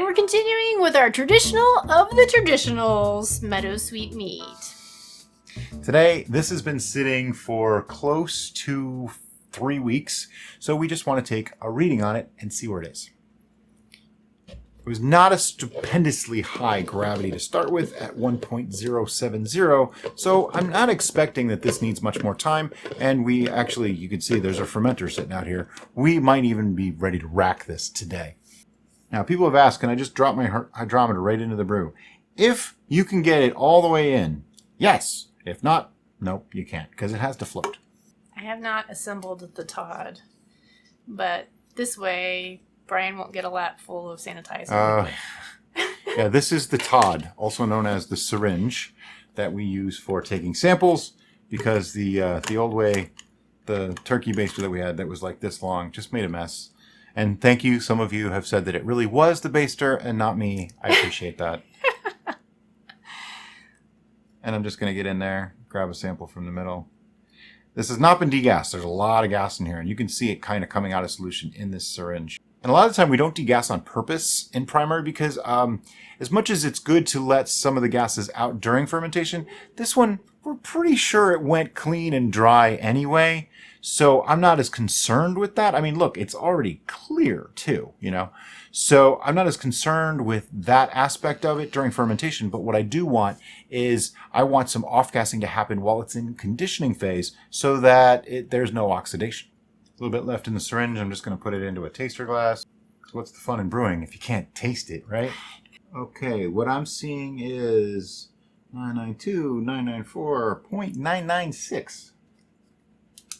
we're continuing with our traditional of the traditionals, Meadowsweet Mead. Today, this has been sitting for close to 3 weeks, so we just want to take a reading on it and see where it is. It was not a stupendously high gravity to start with at 1.070, so I'm not expecting that this needs much more time, and we actually, you can see there's a fermenter sitting out here. We might even be ready to rack this today. Now, people have asked, can I just drop my hydrometer right into the brew? If you can get it all the way in, yes. If not, nope, you can't, because it has to float. I have not assembled the Todd, but this way Brian won't get a lap full of sanitizer. Yeah, this is the Todd, also known as the syringe, that we use for taking samples, because the old way, the turkey baster that we had that was like this long just made a mess. And thank you, some of you have said that it really was the baster and not me. I appreciate that. And I'm just going to get in there, grab a sample from the middle. This has not been degassed. There's a lot of gas in here, and you can see it kind of coming out of solution in this syringe. And a lot of the time we don't degas on purpose in primary because as much as it's good to let some of the gases out during fermentation, this one, we're pretty sure it went clean and dry anyway. So I'm not as concerned with that. I mean, look, it's already clear too, you know. So I'm not as concerned with that aspect of it during fermentation. But what I do want is I want some off-gassing to happen while it's in conditioning phase so that there's no oxidation. A little bit left in the syringe. I'm just going to put it into a taster glass. So what's the fun in brewing if you can't taste it, right? Okay, what I'm seeing is 992, 994.996.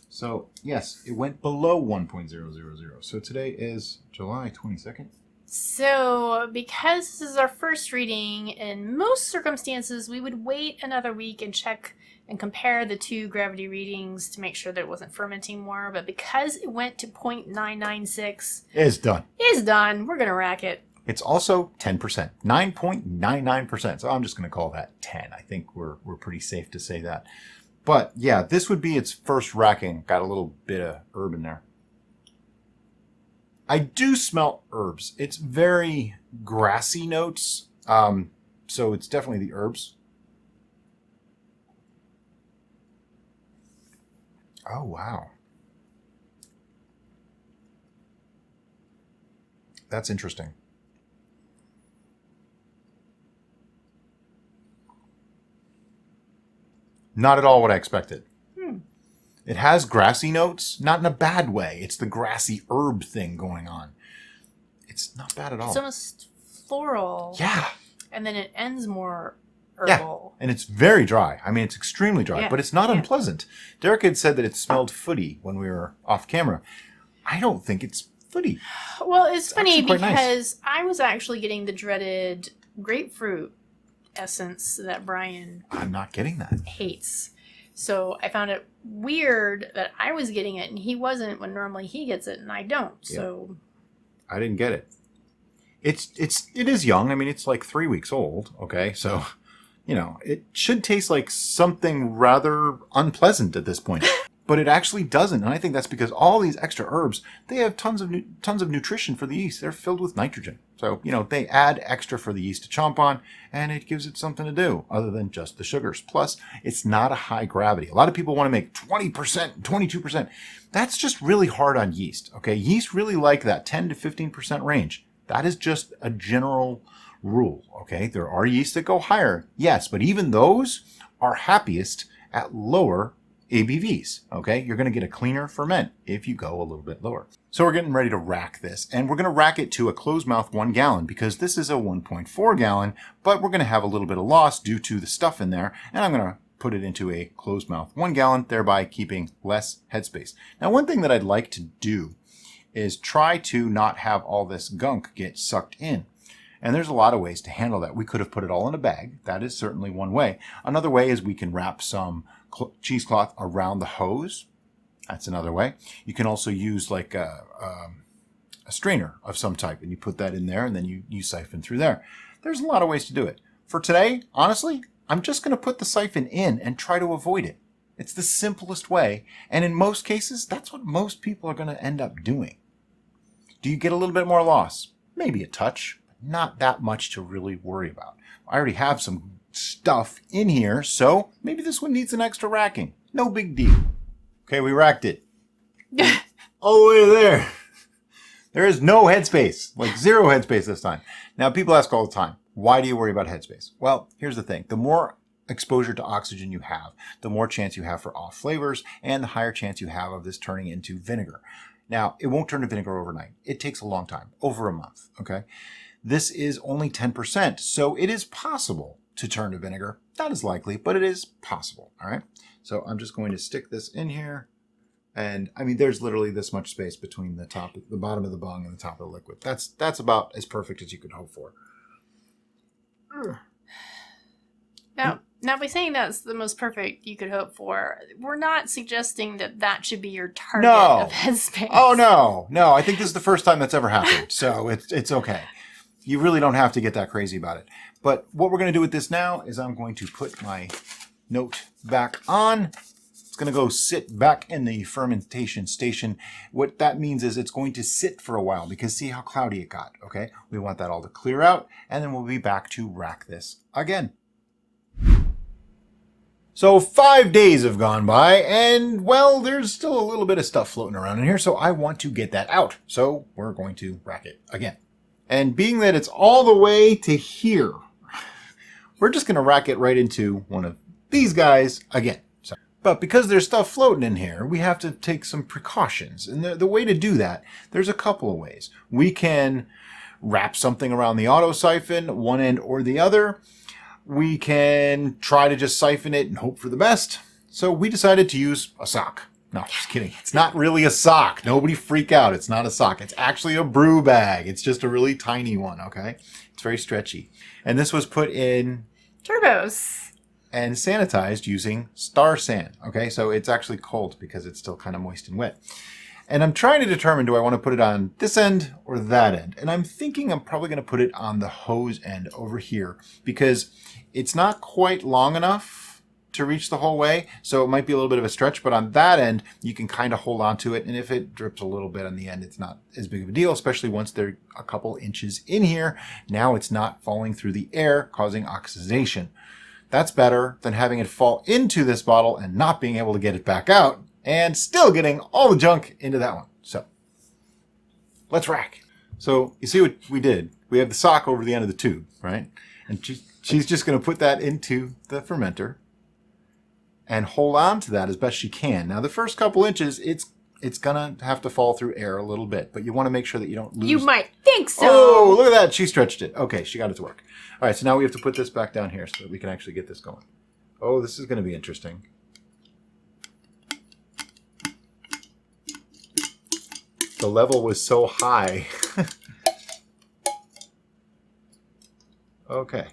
So, yes, it went below 1.000. So today is July 22nd. So, because this is our first reading, in most circumstances, we would wait another week and check and compare the two gravity readings to make sure that it wasn't fermenting more. But because it went to 0.996... It's done. It's done. We're going to rack it. It's also 10%, 9.99%. So I'm just going to call that 10. I think we're pretty safe to say that. But yeah, this would be its first racking. Got a little bit of herb in there. I do smell herbs. It's very grassy notes. So it's definitely the herbs. Oh, wow. That's interesting. Not at all what I expected. It has grassy notes, not in a bad way. It's the grassy herb thing going on. It's not bad at all. It's almost floral. Yeah. And then it ends more herbal. Yeah. And it's very dry. I mean, it's extremely dry, but it's not unpleasant. Derek had said that it smelled footy when we were off camera. I don't think it's footy. Well, it's funny because I was actually getting the dreaded grapefruit essence that Brian I'm not getting that. hates. So I found it weird that I was getting it and he wasn't when normally he gets it and I don't. So I didn't get it. It is young. I mean, it's like 3 weeks old. Okay. So, you know, it should taste like something rather unpleasant at this point. But it actually doesn't. And I think that's because all these extra herbs, they have tons of nutrition for the yeast. They're filled with nitrogen. So, you know, they add extra for the yeast to chomp on, and it gives it something to do other than just the sugars. Plus, it's not a high gravity. A lot of people want to make 20%, 22%. That's just really hard on yeast. Okay. Yeast really like that 10 to 15% range. That is just a general rule. Okay. There are yeasts that go higher. Yes. But even those are happiest at lower ABVs, okay? You're going to get a cleaner ferment if you go a little bit lower. So we're getting ready to rack this, and we're going to rack it to a closed mouth 1 gallon because this is a 1.4 gallon, but we're going to have a little bit of loss due to the stuff in there, and I'm going to put it into a closed mouth 1 gallon, thereby keeping less headspace. Now, one thing that I'd like to do is try to not have all this gunk get sucked in. And there's a lot of ways to handle that. We could have put it all in a bag. That is certainly one way. Another way is we can wrap some cheesecloth around the hose. That's another way. You can also use like a strainer of some type, and you put that in there, and then you siphon through there. There's a lot of ways to do it. For today, honestly, I'm just going to put the siphon in and try to avoid it. It's the simplest way, and in most cases, that's what most people are going to end up doing. Do you get a little bit more loss? Maybe a touch. not that much to really worry about. I already have some stuff in here, so maybe this one needs an extra racking. No big deal. Okay, we racked it. All the way there. There is no headspace, like zero headspace this time. Now, people ask all the time, why do you worry about headspace? Well, here's the thing. The more exposure to oxygen you have, the more chance you have for off flavors, and the higher chance you have of this turning into vinegar. Now, it won't turn to vinegar overnight. It takes a long time, over a month, okay? This is only 10%, so it is possible to turn to vinegar. Not as likely, but it is possible, all right? So I'm just going to stick this in here. And I mean, there's literally this much space between the bottom of the bung and the top of the liquid. That's about as perfect as you could hope for. Now by saying that's the most perfect you could hope for, we're not suggesting that should be your target of headspace. Oh, no. I think this is the first time that's ever happened. So it's okay. You really don't have to get that crazy about it. But what we're going to do with this now is I'm going to put my note back on. It's going to go sit back in the fermentation station. What that means is it's going to sit for a while because see how cloudy it got, okay? We want that all to clear out, and then we'll be back to rack this again. So 5 days have gone by, and, well, there's still a little bit of stuff floating around in here, so I want to get that out. So we're going to rack it again. And being that it's all the way to here, we're just going to rack it right into one of these guys again. But because there's stuff floating in here, we have to take some precautions. And the way to do that, there's a couple of ways. We can wrap something around the auto siphon, one end or the other. We can try to just siphon it and hope for the best. So we decided to use a sock. No, just kidding. It's not really a sock. Nobody freak out. It's not a sock. It's actually a brew bag. It's just a really tiny one, okay? It's very stretchy. And this was put in turbos and sanitized using Star San. Okay, so it's actually cold because it's still kind of moist and wet. And I'm trying to determine, do I want to put it on this end or that end? And I'm thinking I'm probably going to put it on the hose end over here because it's not quite long enough to reach the whole way. So it might be a little bit of a stretch, but on that end, you can kind of hold on to it. And if it drips a little bit on the end, it's not as big of a deal, especially once they're a couple inches in here. Now it's not falling through the air, causing oxidation. That's better than having it fall into this bottle and not being able to get it back out and still getting all the junk into that one. So let's rack. So you see what we did? We have the sock over the end of the tube, right? And she's just going to put that into the fermenter and hold on to that as best she can. Now the first couple inches, it's going to have to fall through air a little bit, but you want to make sure that you don't lose. You might think so. Oh, look at that. She stretched it. Okay, she got it to work. All right, so now we have to put this back down here so that we can actually get this going. Oh, this is going to be interesting. The level was so high. Okay.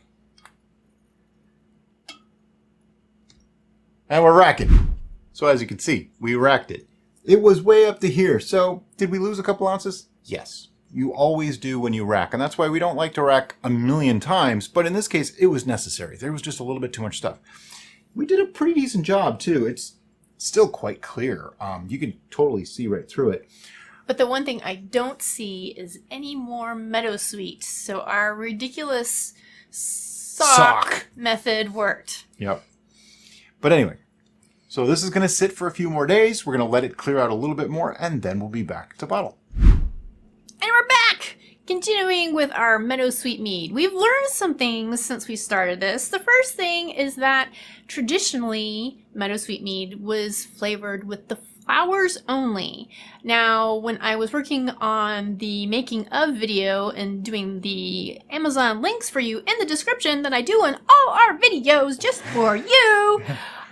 And we're racking. So as you can see, we racked it. It was way up to here. So did we lose a couple ounces? Yes. You always do when you rack. And that's why we don't like to rack a million times. But in this case, it was necessary. There was just a little bit too much stuff. We did a pretty decent job, too. It's still quite clear. You can totally see right through it. But the one thing I don't see is any more Meadowsweet. So our ridiculous sock method worked. Yep. But anyway, so this is going to sit for a few more days. We're going to let it clear out a little bit more, and then we'll be back to bottle. And we're back! Continuing with our Meadowsweet Mead. We've learned some things since we started this. The first thing is that traditionally, Meadowsweet Mead was flavored with the flowers only. Now, when I was working on the making of video and doing the Amazon links for you in the description that I do in all our videos just for you,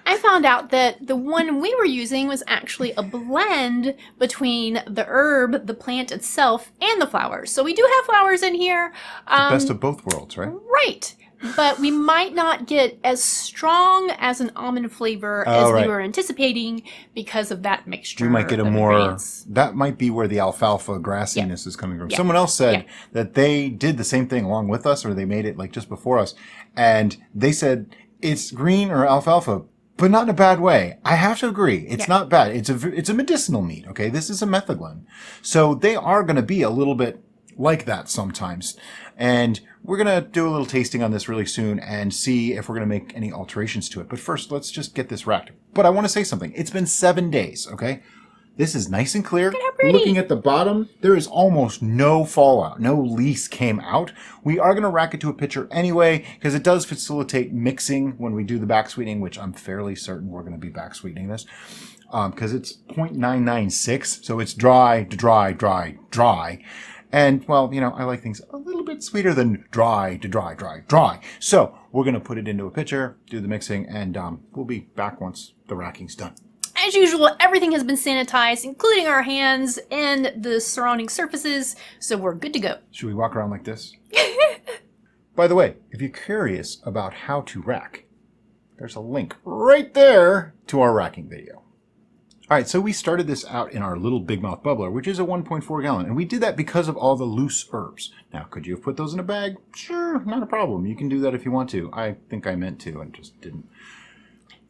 I found out that the one we were using was actually a blend between the herb, the plant itself, and the flowers. So we do have flowers in here. The best of both worlds, right? Right. But we might not get as strong as an almond flavor as we were anticipating because of that mixture. We might get a more, that might be where the alfalfa grassiness is coming from. Someone else said that they did the same thing along with us, or they made it like just before us. And they said it's green or alfalfa, but not in a bad way. I have to agree. It's not bad. It's a medicinal mead, okay? This is a metheglin. So they are going to be a little bit like that sometimes. And we're going to do a little tasting on this really soon and see if we're going to make any alterations to it. But first, let's just get this racked. But I want to say something. It's been 7 days, okay? This is nice and clear. Look at how pretty. Looking at the bottom, there is almost no fallout. No lees came out. We are going to rack it to a pitcher anyway, because it does facilitate mixing when we do the back sweetening, which I'm fairly certain we're going to be back sweetening this. Because it's 0.996, so it's dry to dry, dry, dry. And, well, you know, I like things a little bit sweeter than dry to dry, dry, dry. So we're going to put it into a pitcher, do the mixing, and we'll be back once the racking's done. As usual, everything has been sanitized, including our hands and the surrounding surfaces, so we're good to go. Should we walk around like this? By the way, if you're curious about how to rack, there's a link right there to our racking video. All right, so we started this out in our little Big Mouth bubbler, which is a 1.4 gallon, and we did that because of all the loose herbs. Now, could you have put those in a bag? Sure, not a problem. You can do that if you want to. I think I meant to and just didn't.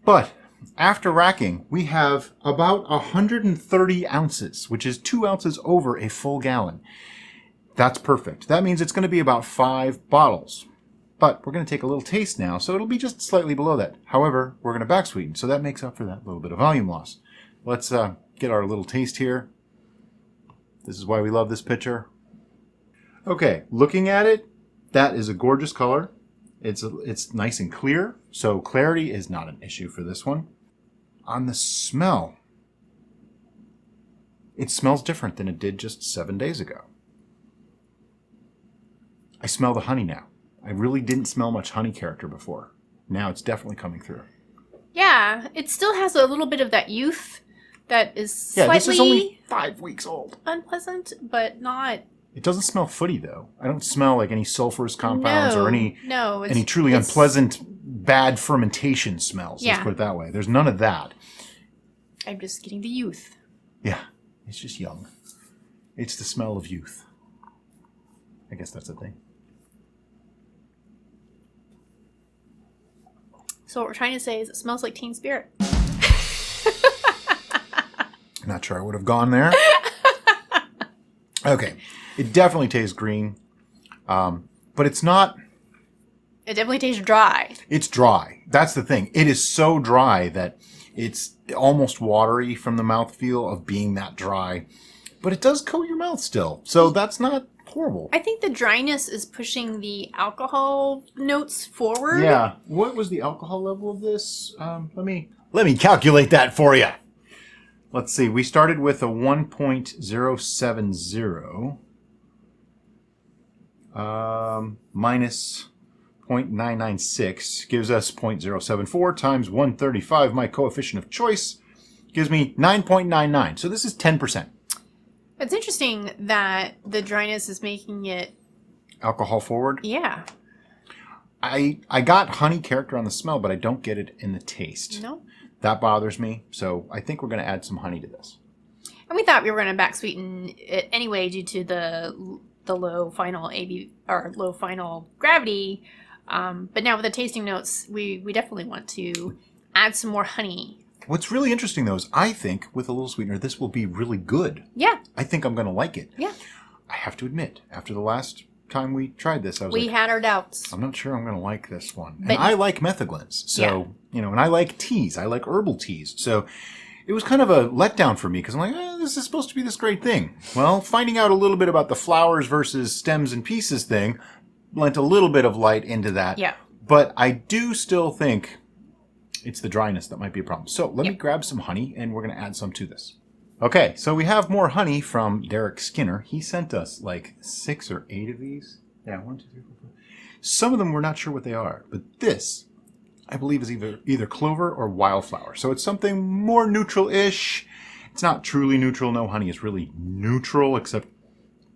But after racking, we have about 130 ounces, which is 2 ounces over a full gallon. That's perfect. That means it's going to be about 5 bottles. But we're going to take a little taste now, so it'll be just slightly below that. However, we're going to back sweeten, so that makes up for that little bit of volume loss. Let's get our little taste here. This is why we love this pitcher. Okay, looking at it, that is a gorgeous color. It's nice and clear, so clarity is not an issue for this one. On the smell, it smells different than it did just 7 days ago. I smell the honey now. I really didn't smell much honey character before. Now it's definitely coming through. Yeah, it still has a little bit of that youth that is slightly this is only 5 weeks old. Unpleasant, but not... It doesn't smell footy, though. I don't smell like any sulfurous compounds or any truly unpleasant, bad fermentation smells. Yeah. Let's put it that way. There's none of that. I'm just getting the youth. Yeah, it's just young. It's the smell of youth. I guess that's a thing. So what we're trying to say is it smells like teen spirit. Not sure I would have gone there. Okay. It definitely tastes green. But it's not... It definitely tastes dry. It's dry. That's the thing. It is so dry that it's almost watery from the mouthfeel of being that dry. But it does coat your mouth still. So that's not horrible. I think the dryness is pushing the alcohol notes forward. Yeah. What was the alcohol level of this? Let me calculate that for you. Let's see. We started with a 1.070 minus 0.996 gives us 0.074 times 135. My coefficient of choice gives me 9.99. So this is 10%. It's interesting that the dryness is making it... Alcohol forward? Yeah. I got honey character on the smell, but I don't get it in the taste. No. That bothers me, so I think we're going to add some honey to this. And we thought we were going to back sweeten it anyway due to the low final AB or low final gravity. But now with the tasting notes, we definitely want to add some more honey. What's really interesting, though, is I think with a little sweetener, this will be really good. Yeah. I think I'm going to like it. Yeah. I have to admit, after the last time we tried this, I was we had our doubts. I'm not sure I'm going to like this one. But and I like methaglins. So, and I like teas. I like herbal teas. So it was kind of a letdown for me because I'm like, this is supposed to be this great thing. Well, finding out a little bit about the flowers versus stems and pieces thing lent a little bit of light into that. Yeah. But I do still think it's the dryness that might be a problem. So let me grab some honey and we're going to add some to this. Okay, so we have more honey from Derek Skinner. He sent us like 6 or 8 of these. Yeah, 1, 2, 3, 4, 5. Some of them we're not sure what they are, but this, I believe, is either clover or wildflower. So it's something more neutral-ish. It's not truly neutral. No honey is really neutral except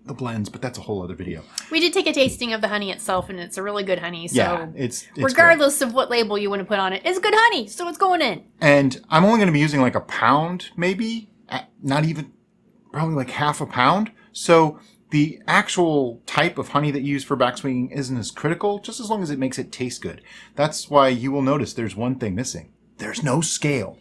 the blends, but that's a whole other video. We did take a tasting of the honey itself, and it's a really good honey. So yeah, it's regardless of what label you want to put on it, it's good honey, so it's going in. And I'm only going to be using like a pound, maybe. Not even, probably like half a pound. So the actual type of honey that you use for back sweetening isn't as critical, just as long as it makes it taste good. That's why you will notice there's one thing missing. There's no scale.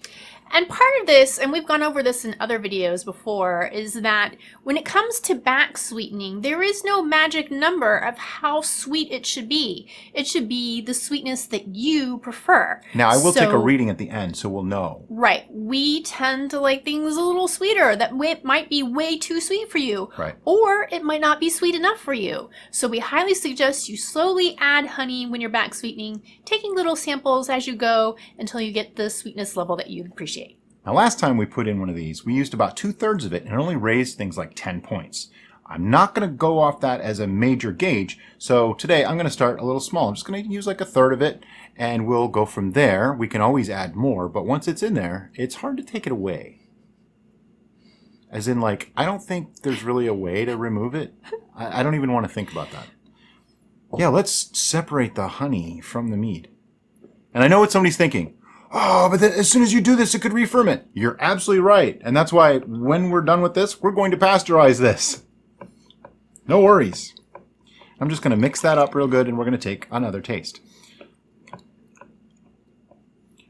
And part of this, and we've gone over this in other videos before, is that when it comes to back sweetening, there is no magic number of how sweet it should be. It should be the sweetness that you prefer. Now, I will take a reading at the end, so we'll know. Right. We tend to like things a little sweeter. That might be way too sweet for you. Right. Or it might not be sweet enough for you. So we highly suggest you slowly add honey when you're back sweetening, taking little samples as you go until you get the sweetness level that you appreciate. Now, last time we put in one of these, we used about 2/3 of it and it only raised things like 10 points. I'm not going to go off that as a major gauge, so today I'm going to start a little small. I'm just going to use like 1/3 of it, and we'll go from there. We can always add more, but once it's in there, it's hard to take it away. As in, like, I don't think there's really a way to remove it. I don't even want to think about that. Yeah, let's separate the honey from the mead. And I know what somebody's thinking. Oh, but then as soon as you do this, it could re-ferment. You're absolutely right. And that's why when we're done with this, we're going to pasteurize this. No worries. I'm just going to mix that up real good, and we're going to take another taste.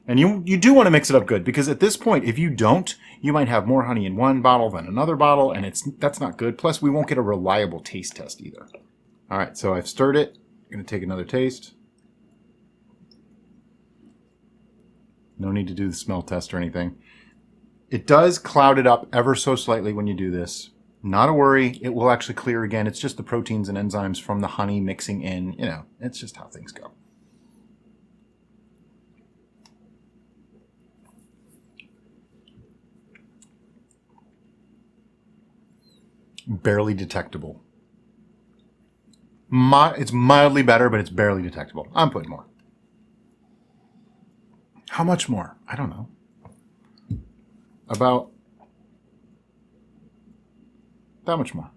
And you do want to mix it up good, because at this point, if you don't, you might have more honey in one bottle than another bottle, and that's not good. Plus, we won't get a reliable taste test either. All right, so I've stirred it. I'm going to take another taste. No need to do the smell test or anything. It does cloud it up ever so slightly when you do this. Not a worry. It will actually clear again. It's just the proteins and enzymes from the honey mixing in. You know, it's just how things go. Barely detectable. It's mildly better, but it's barely detectable. I'm putting more. How much more? I don't know. About that much more.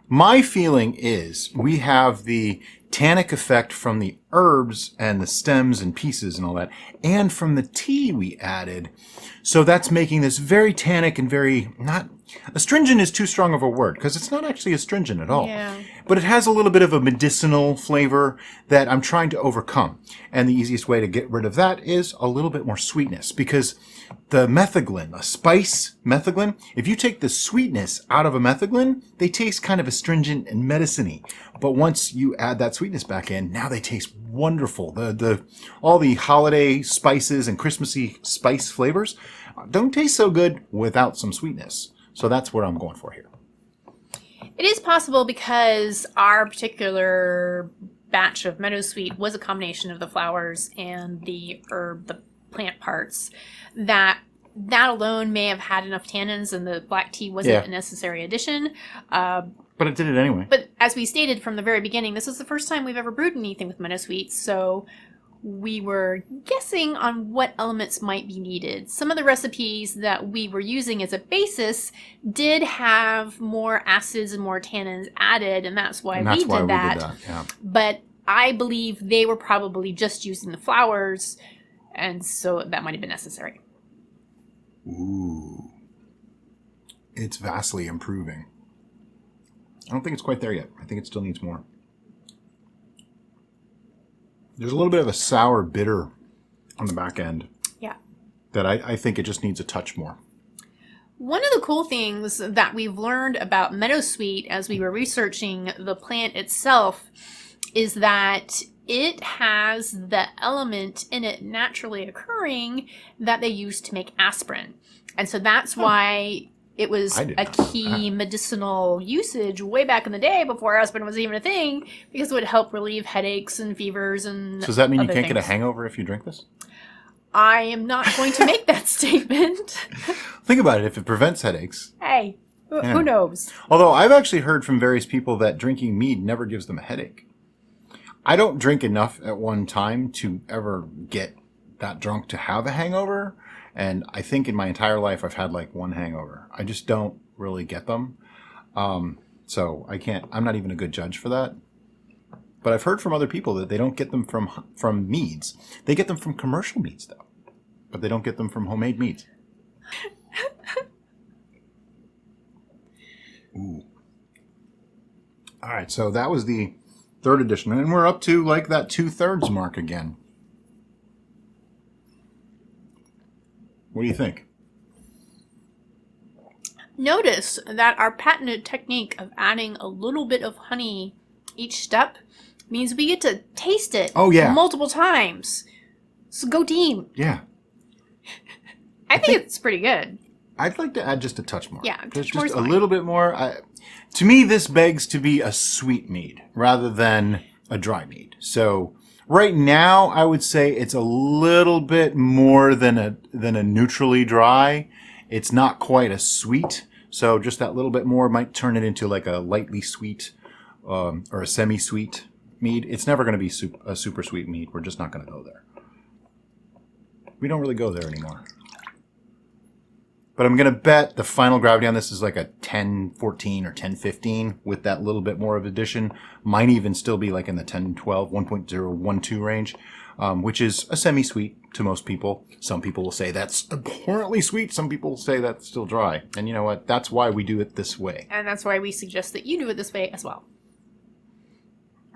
My feeling is we have the tannic effect from the herbs and the stems and pieces and all that, and from the tea we added. So that's making this very tannic and very not... Astringent is too strong of a word, because it's not actually astringent at all. Yeah. But it has a little bit of a medicinal flavor that I'm trying to overcome. And the easiest way to get rid of that is a little bit more sweetness, because the metheglin, a spice metheglin, if you take the sweetness out of a metheglin, they taste kind of astringent and medicine-y. But once you add that sweetness back in, now they taste wonderful. All the holiday spices and Christmassy spice flavors don't taste so good without some sweetness. So that's what I'm going for here. It is possible, because our particular batch of Meadowsweet was a combination of the flowers and the herb, the plant parts, that alone may have had enough tannins and the black tea wasn't a necessary addition. But it did it anyway. But as we stated from the very beginning, this is the first time we've ever brewed anything with Meadowsweet, so we were guessing on what elements might be needed. Some of the recipes that we were using as a basis did have more acids and more tannins added, and that's why we did that. Yeah. But I believe they were probably just using the flowers, and so that might have been necessary. Ooh. It's vastly improving. I don't think it's quite there yet. I think it still needs more. There's a little bit of a sour bitter on the back end. Yeah. That I think it just needs a touch more. One of the cool things that we've learned about Meadowsweet as we were researching the plant itself is that it has the element in it naturally occurring that they use to make aspirin. And so that's why it was a key medicinal usage way back in the day before aspirin was even a thing, because it would help relieve headaches and fevers and So does that mean you other can't get a things. hangover if you drink this? I am not going to make that statement. Think about it. If it prevents headaches. Hey, who knows? Although I've actually heard from various people that drinking mead never gives them a headache. I don't drink enough at one time to ever get that drunk to have a hangover. And I think in my entire life, I've had like one hangover. I just don't really get them. So I'm not even a good judge for that. But I've heard from other people that they don't get them from meads. They get them from commercial meads, though. But they don't get them from homemade meads. Ooh. All right, so that was the third edition. And we're up to like that 2/3 mark again. What do you think? Notice that our patented technique of adding a little bit of honey each step means we get to taste it multiple times. So go team. Yeah. I think it's pretty good. I'd like to add just a touch more. Yeah, just a little bit more. To me, this begs to be a sweet mead rather than a dry mead. So right now, I would say it's a little bit more than a neutrally dry. It's not quite a sweet. So just that little bit more might turn it into like a lightly sweet or a semi-sweet mead. It's never going to be a super sweet mead. We're just not going to go there. We don't really go there anymore. But I'm going to bet the final gravity on this is like a 10-14 or 10-15 with that little bit more of addition. Might even still be like in the 10-12, 1.012 range, which is a semi-sweet to most people. Some people will say that's abhorrently sweet. Some people will say that's still dry. And you know what? That's why we do it this way. And that's why we suggest that you do it this way as well.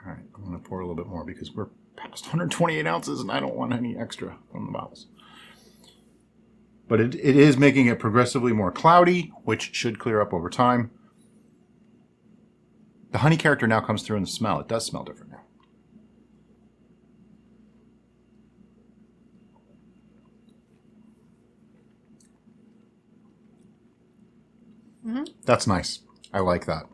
All right. I'm going to pour a little bit more because we're past 128 ounces and I don't want any extra from the bottles. But it is making it progressively more cloudy, which should clear up over time. The honey character now comes through in the smell. It does smell different now. Mm-hmm. That's nice. I like that.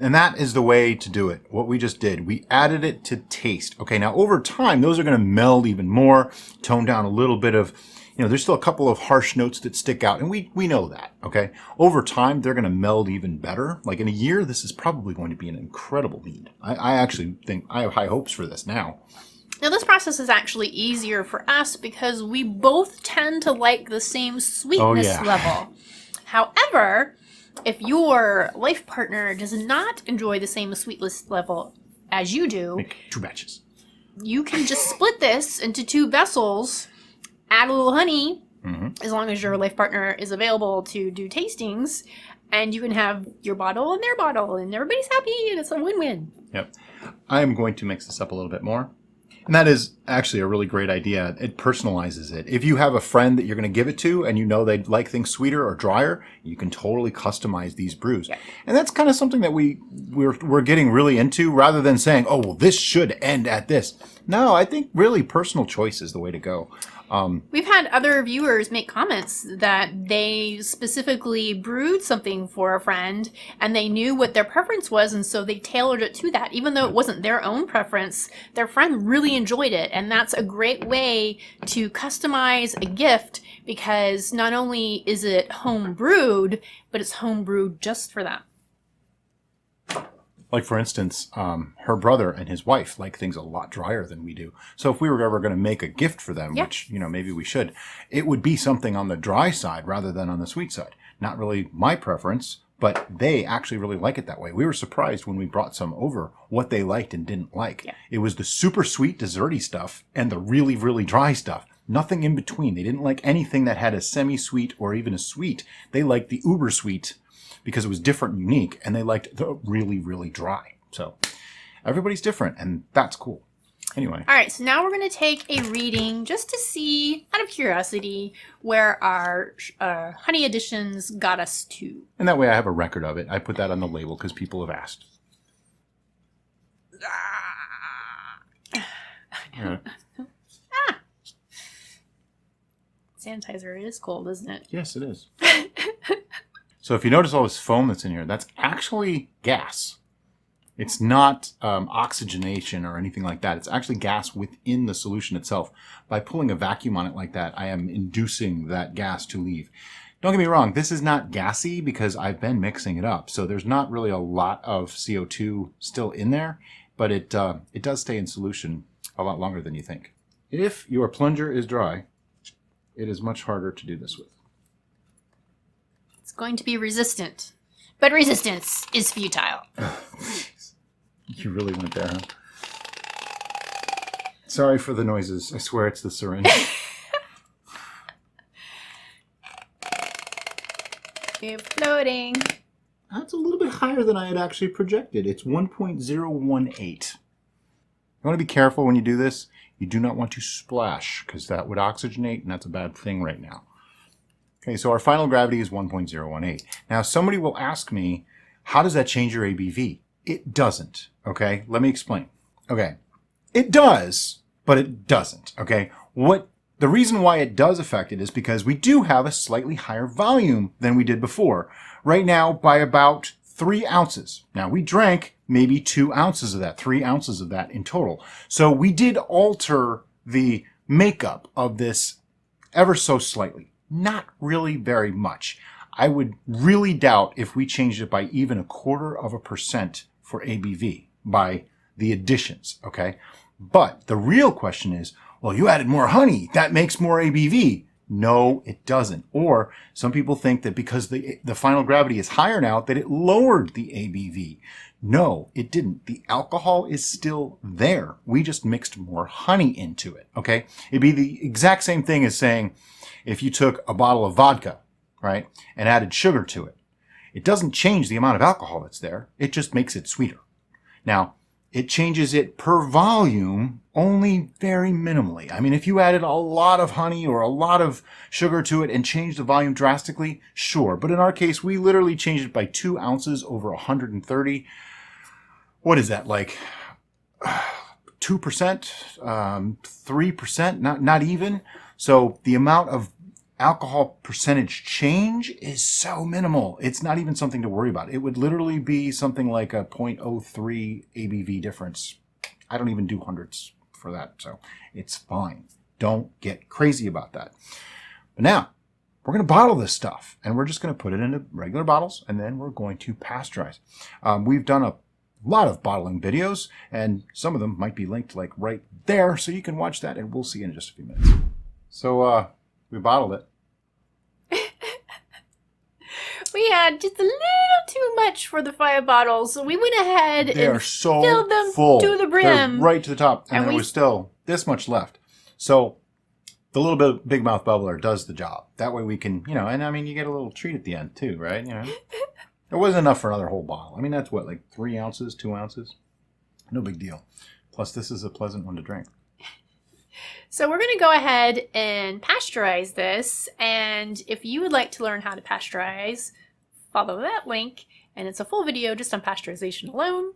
And that is the way to do it. What we just did. We added it to taste. Okay, now over time, those are going to meld even more, tone down a little bit of, there's still a couple of harsh notes that stick out, and we know that, okay? Over time, they're going to meld even better. Like in a year, this is probably going to be an incredible mead. I actually think I have high hopes for this now. Now, this process is actually easier for us because we both tend to like the same sweetness level. However, if your life partner does not enjoy the same sweetness level as you do, make 2 batches. You can just split this into 2 vessels, add a little honey, as long as your life partner is available to do tastings, and you can have your bottle and their bottle, and everybody's happy, and it's a win-win. Yep. I am going to mix this up a little bit more. And that is actually a really great idea. It personalizes it. If you have a friend that you're going to give it to and you know they'd like things sweeter or drier, you can totally customize these brews. Yeah. And that's kind of something that we're getting really into rather than saying, oh, well, this should end at this. No, I think really personal choice is the way to go. We've had other viewers make comments that they specifically brewed something for a friend and they knew what their preference was, and so they tailored it to that. Even though it wasn't their own preference, their friend really enjoyed it, and that's a great way to customize a gift because not only is it home brewed, but it's home brewed just for them. Like, for instance, her brother and his wife like things a lot drier than we do. So if we were ever going to make a gift for them, which, maybe we should, it would be something on the dry side rather than on the sweet side. Not really my preference, but they actually really like it that way. We were surprised when we brought some over what they liked and didn't like. Yeah. It was the super sweet, desserty stuff and the really, really dry stuff. Nothing in between. They didn't like anything that had a semi-sweet or even a sweet. They liked the uber sweet because it was different and unique, and they liked the really, really dry. So everybody's different, and that's cool. Anyway. All right, so now we're going to take a reading just to see, out of curiosity, where our honey additions got us to. And that way I have a record of it. I put that on the label because people have asked. Sanitizer is cold, isn't it? Yes, it is. So if you notice all this foam that's in here, that's actually gas. It's not oxygenation or anything like that. It's actually gas within the solution itself. By pulling a vacuum on it like that, I am inducing that gas to leave. Don't get me wrong, this is not gassy because I've been mixing it up. So there's not really a lot of CO2 still in there, but it does stay in solution a lot longer than you think. If your plunger is dry, it is much harder to do this with. It's going to be resistant, but resistance is futile. You really went there, huh? Sorry for the noises. I swear it's the syringe. You're floating. That's a little bit higher than I had actually projected. It's 1.018. You want to be careful when you do this. You do not want to splash because that would oxygenate, and that's a bad thing right now. Okay, so our final gravity is 1.018. Now, somebody will ask me, how does that change your ABV? It doesn't, okay? Let me explain. Okay, it does, but it doesn't, okay? The reason why it does affect it is because we do have a slightly higher volume than we did before. Right now, by about 3 ounces. Now, we drank maybe 2 ounces of that, 3 ounces of that in total. So we did alter the makeup of this ever so slightly. Not really very much. I would really doubt if we changed it by even 0.25% for ABV by the additions, okay? But the real question is, well, you added more honey. That makes more ABV. No, it doesn't. Or some people think that because the final gravity is higher now, that it lowered the ABV. No, it didn't. The alcohol is still there. We just mixed more honey into it, okay? It'd be the exact same thing as saying if you took a bottle of vodka, right, and added sugar to it. It doesn't change the amount of alcohol that's there. It just makes it sweeter. Now, it changes it per volume only very minimally. I mean, if you added a lot of honey or a lot of sugar to it and changed the volume drastically, sure. But in our case, we literally changed it by 2 ounces over 130. What is that, like 2%, 3%, not even? So the amount of alcohol percentage change is so minimal. It's not even something to worry about. It would literally be something like a 0.03 ABV difference. I don't even do hundreds for that, so it's fine. Don't get crazy about that. But now, we're going to bottle this stuff, and we're just going to put it into regular bottles, and then we're going to pasteurize. We've done a lot of bottling videos, and some of them might be linked like right there, so you can watch that, and we'll see you in just a few minutes. So, we bottled it. We had just a little too much for the 5 bottles, so we went ahead and so filled them full to the brim. They're right to the top, and there was still this much left. So the little bit of Big Mouth Bubbler does the job. That way we can, and I mean, you get a little treat at the end too, right? There wasn't enough for another whole bottle. I mean, that's what, like 3 ounces, 2 ounces? No big deal. Plus, this is a pleasant one to drink. So we're going to go ahead and pasteurize this, and if you would like to learn how to pasteurize, follow that link, and it's a full video just on pasteurization alone.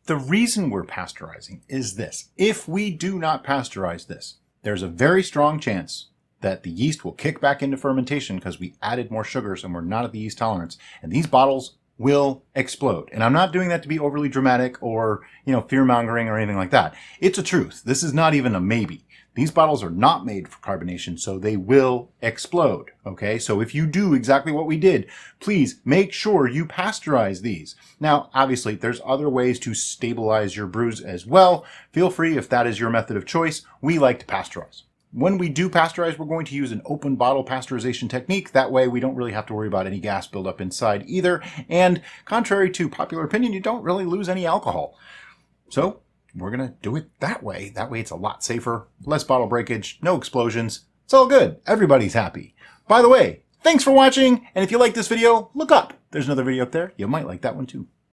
The reason we're pasteurizing is this. If we do not pasteurize this, there's a very strong chance that the yeast will kick back into fermentation because we added more sugars and we're not at the yeast tolerance, and these bottles will explode. And I'm not doing that to be overly dramatic or, fear-mongering or anything like that. It's a truth. This is not even a maybe. These bottles are not made for carbonation, so they will explode, okay? So if you do exactly what we did, please make sure you pasteurize these. Now, obviously, there's other ways to stabilize your brews as well. Feel free if that is your method of choice. We like to pasteurize. When we do pasteurize, we're going to use an open bottle pasteurization technique. That way, we don't really have to worry about any gas buildup inside either. And contrary to popular opinion, you don't really lose any alcohol. So we're going to do it that way. That way it's a lot safer, less bottle breakage, no explosions. It's all good. Everybody's happy. By the way, thanks for watching. And if you like this video, look up. There's another video up there. You might like that one too.